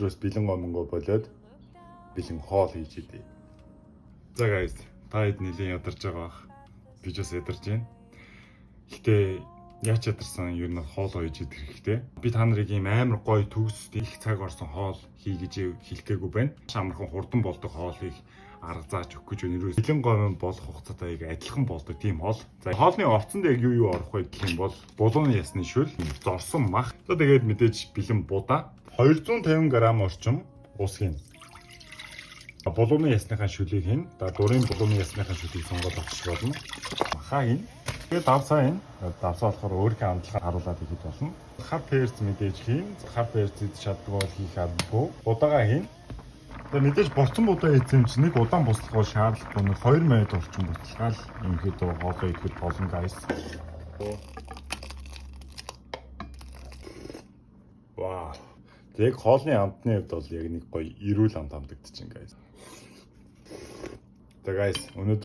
Тэрс бэлэн гомонго болоод бэлэн хоол хийж идэв. За guys, та хэд нэлийн ядарч байгаа бах. Би ч бас ядарч байна. Гэтэ яач ядарсан ер нь хоол хийж идэх хэрэгтэй. Би та нарыг ийм амар гоё төгс их цаг орсон хоол хий гэж хэлэхгээгүй байна. Амархан хурдан болдог хоолыг арга зааж өгөх гэж өнөрөөс бэлэн гомон болох хугацаатай адилхан болдог тийм хоол. За хоолны овцонд яг юу орох вэ гэх юм бол булууны ясны шүл, зорсон мах. За тэгээд мэдээж бэлэн будаа 250 г орчим ус хийн. Булууны ясныхаа шүлийг хийн. Дурын булууны ясныхаа шүлийг сонгоод авчих болно. Махаа хийн. Тэгээд давсаа хийн. Давсаа болохоор өөрийнхөө амтлагаар харуулад хийхэд болно. Хар перц мэдээж хийн. Хар перц идэж чаддаг бол хийх аргагүй. Будаага хийн. Тэгээд мэдээж борцон будаа ийцэн чинь нэг удаан буслах шаардлагагүй. 2 минут орчим буслахаар ерөнхийдөө хоолоо идэхэд болно guys. Вау. Яг хоолны амтны хувьд бол яг нэг гоё эрүүл амт амдагдчихээн guys. За guys, өнөөдөр